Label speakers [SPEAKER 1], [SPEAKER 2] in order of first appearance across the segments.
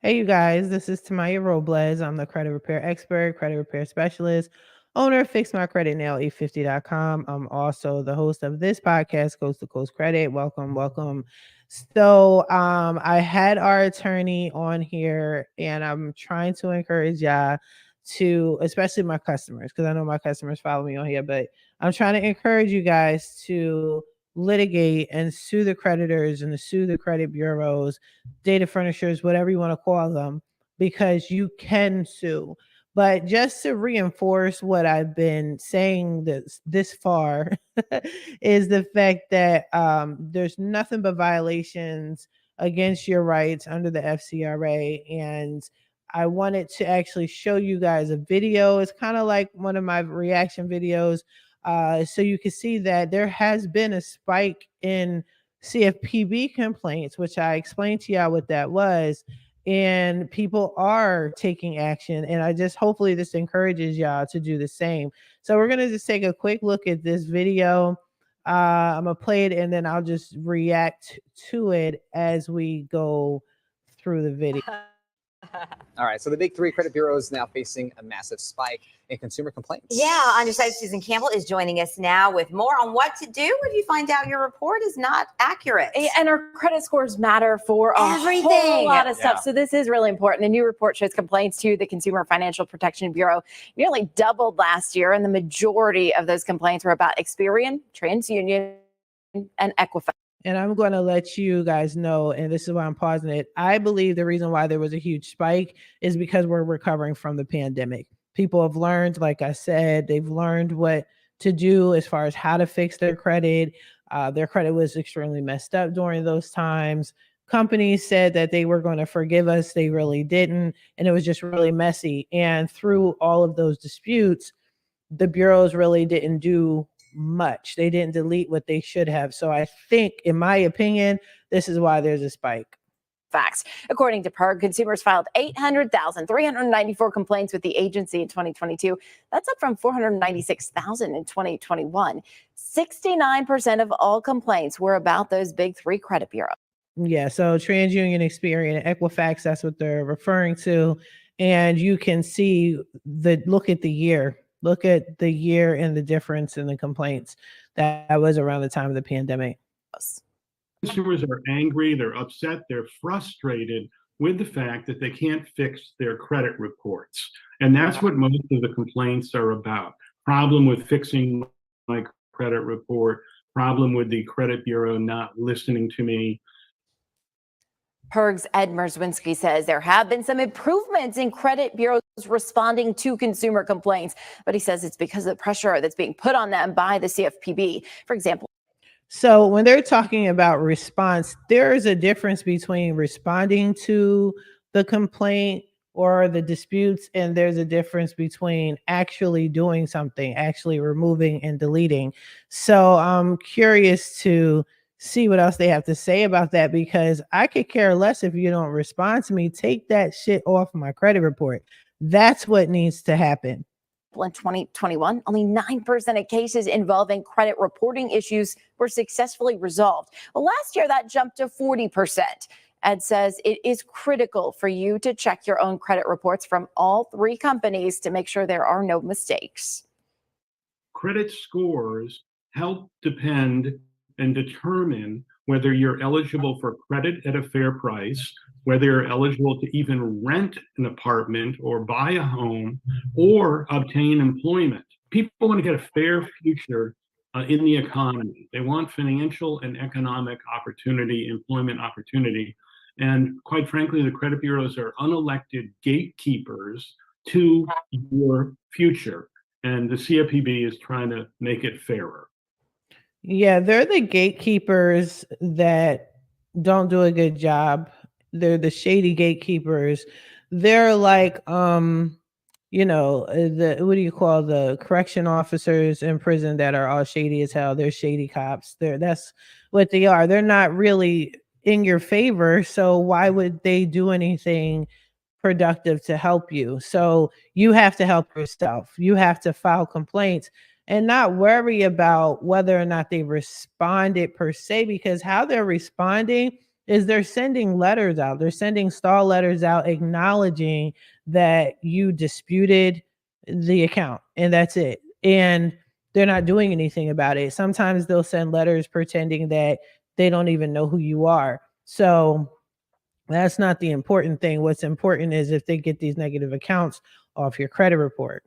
[SPEAKER 1] Hey, you guys, this is Tamiya Robles. I'm the credit repair expert, credit repair specialist, owner of FixMyCreditNow850.com. I'm also the host of this podcast, Coast to Coast Credit. Welcome, welcome. I had our attorney on here, and I'm trying to encourage y'all to, especially my customers, because I know my customers follow me on here, but I'm trying to encourage you guys to litigate and sue the creditors and to sue the credit bureaus, data furnishers, whatever you want to call them, because you can sue. But just to reinforce what I've been saying this far is the fact that there's nothing but violations against your rights under the FCRA. And I wanted to actually show you guys a video. It's kind of like one of my reaction videos. So you can see that there has been a spike in CFPB complaints, which I explained to y'all what that was. And people are taking action. And I just hopefully this encourages y'all to do the same. So we're going to just take a quick look at this video. I'm going to play it and then I'll just react to it as we go through the video.
[SPEAKER 2] All right, so the big three credit bureaus now facing a massive spike in consumer complaints.
[SPEAKER 3] Yeah, Underside Susan Campbell is joining us now with more on what to do if you find out your report is not accurate.
[SPEAKER 4] And our credit scores matter for a whole lot of stuff. So this is really important. A new report shows complaints to the Consumer Financial Protection Bureau nearly doubled last year, and the majority of those complaints were about Experian, TransUnion, and Equifax.
[SPEAKER 1] And I'm going to let you guys know, and this is why I'm pausing it. I believe the reason why there was a huge spike is because we're recovering from the pandemic. People have learned, like I said, they've learned what to do as far as how to fix their credit. Their credit was extremely messed up during those times. Companies said that they were going to forgive us. They really didn't. And it was just really messy. And through all of those disputes, the bureaus really didn't do much. They didn't delete what they should have. So I think, in my opinion, this is why there's a spike.
[SPEAKER 4] Facts. According to PERG, consumers filed 800,394 complaints with the agency in 2022. That's up from 496,000 in 2021. 69% of all complaints were about those big three credit bureaus.
[SPEAKER 1] Yeah, so TransUnion, Experian, and Equifax, that's what they're referring to. And you can see look at the year. Look at the year and the difference in the complaints. That was around the time of the pandemic.
[SPEAKER 5] Consumers are angry, they're upset, they're frustrated with the fact that they can't fix their credit reports. And that's what most of the complaints are about. Problem with fixing my credit report, problem with the credit bureau not listening to me.
[SPEAKER 4] PERG's Ed Merzwinski says there have been some improvements in credit bureaus responding to consumer complaints, but he says it's because of the pressure that's being put on them by the CFPB. For example,
[SPEAKER 1] so when they're talking about response, there is a difference between responding to the complaint or the disputes, and there's a difference between actually doing something, actually removing and deleting. So I'm curious to see what else they have to say about that, because I could care less if you don't respond to me. Take that shit off my credit report. That's what needs to happen.
[SPEAKER 4] In 2021, only 9% of cases involving credit reporting issues were successfully resolved. Well, last year that jumped to 40%. Ed says it is critical for you to check your own credit reports from all three companies to make sure there are no mistakes.
[SPEAKER 5] Credit scores help depend and determine whether you're eligible for credit at a fair price, whether you're eligible to even rent an apartment or buy a home or obtain employment. People want to get a fair future in the economy. They want financial and economic opportunity, employment opportunity. And quite frankly, the credit bureaus are unelected gatekeepers to your future. And the CFPB is trying to make it fairer.
[SPEAKER 1] Yeah, they're the gatekeepers that don't do a good job. They're the shady gatekeepers. They're like, what do you call the correction officers in prison that are all shady as hell? They're shady cops. That's what they are. They're not really in your favor. So why would they do anything productive to help you? So you have to help yourself. You have to file complaints and not worry about whether or not they responded per se, because how they're responding is they're sending letters out. They're sending stall letters out acknowledging that you disputed the account, and that's it. And they're not doing anything about it. Sometimes they'll send letters pretending that they don't even know who you are. So that's not the important thing. What's important is if they get these negative accounts off your credit report.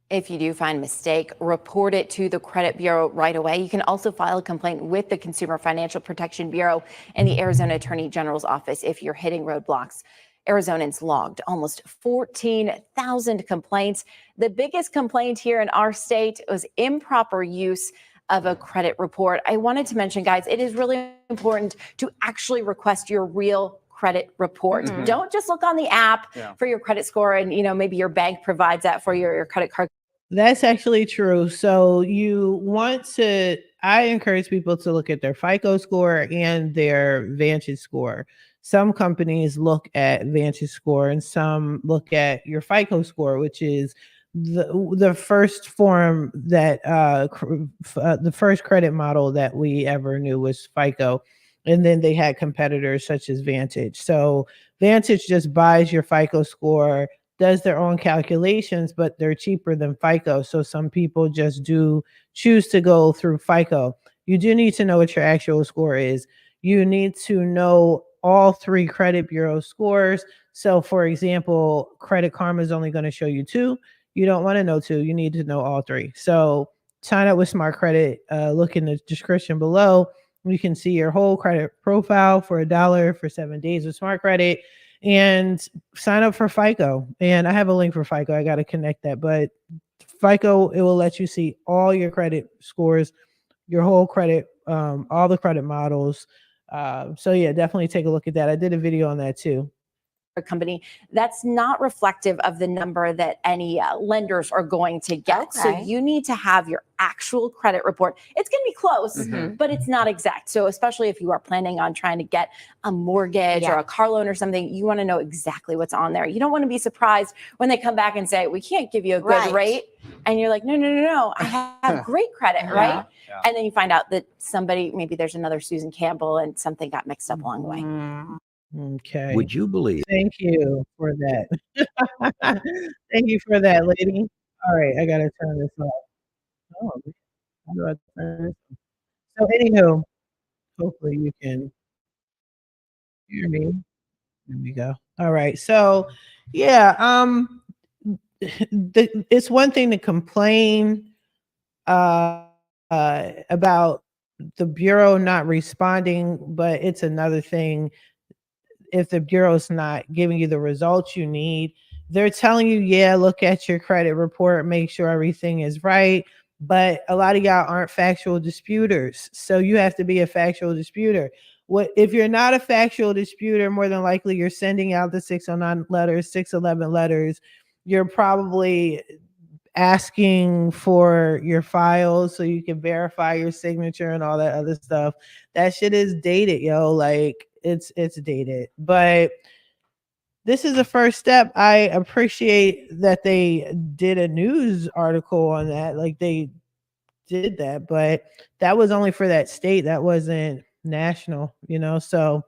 [SPEAKER 4] If you do find a mistake, report it to the credit bureau right away. You can also file a complaint with the Consumer Financial Protection Bureau and the Arizona Attorney General's office if you're hitting roadblocks. Arizonans logged almost 14,000 complaints. The biggest complaint here in our state was improper use of a credit report. I wanted to mention, guys, it is really important to actually request your real credit report. Don't just look on the app for your credit score and, maybe your bank provides that for your credit card.
[SPEAKER 1] That's actually true. So I encourage people to look at their FICO score and their Vantage score. Some companies look at Vantage score and some look at your FICO score, which is the first form that the first credit model that we ever knew was FICO. And then they had competitors such as Vantage. So Vantage just buys your FICO score, does their own calculations, but they're cheaper than FICO. So some people just do choose to go through FICO. You do need to know what your actual score is. You need to know all 3 credit bureau scores. So for example, Credit Karma is only going to show you 2. You don't want to know 2. You need to know all 3. So sign up with Smart Credit. Look in the description below. You can see your whole credit profile for $1 for 7 days with Smart Credit, and sign up for FICO. And I have a link for FICO. I got to connect that. But FICO, it will let you see all your credit scores, your whole credit, all the credit models. So yeah, definitely take a look at that. I did a video on that too.
[SPEAKER 4] A company that's not reflective of the number that any lenders are going to get. So you need to have your actual credit report. It's going to be close, but it's not exact. So especially if you are planning on trying to get a mortgage or a car loan or something, you want to know exactly what's on there. You don't want to be surprised when they come back and say, we can't give you a good rate. And you're like, no, I have great credit, right? Yeah. And then you find out that maybe there's another Susan Campbell and something got mixed up along the way.
[SPEAKER 1] Okay.
[SPEAKER 6] Would you believe?
[SPEAKER 1] Thank you for that. Thank you for that, lady. All right, I gotta turn this off. Oh, how do I turn this off? So anywho, hopefully you can hear me. There we go. All right. So yeah, it's one thing to complain about the Bureau not responding, but it's another thing if the Bureau's not giving you the results you need. They're telling you, look at your credit report, make sure everything is right. But a lot of y'all aren't factual disputers. So you have to be a factual disputer. If you're not a factual disputer, more than likely you're sending out the 609 letters, 611 letters. You're probably asking for your files so you can verify your signature and all that other stuff. That shit is dated, yo. Like it's dated. But this is the first step. I appreciate that they did a news article on that. Like they did that, but that was only for that state. That wasn't national, so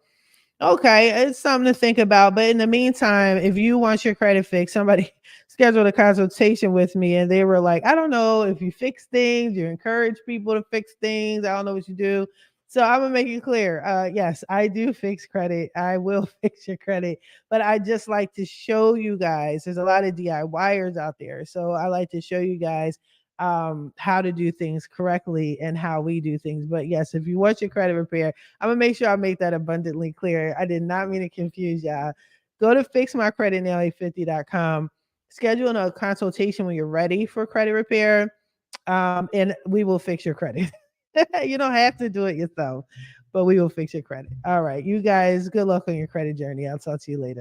[SPEAKER 1] okay, it's something to think about. But in the meantime, if you want your credit fixed, somebody scheduled a consultation with me and they were like, I don't know if you fix things, you encourage people to fix things. I don't know what you do. So I'm gonna make it clear. Yes, I do fix credit. I will fix your credit, but I just like to show you guys, there's a lot of DIYers out there. So I like to show you guys how to do things correctly and how we do things. But yes, if you want your credit repair, I'm gonna make sure I make that abundantly clear. I did not mean to confuse y'all. Go to fixmycreditnow850.com, schedule a consultation when you're ready for credit repair, and we will fix your credit. You don't have to do it yourself, but we will fix your credit. All right, you guys, good luck on your credit journey. I'll talk to you later.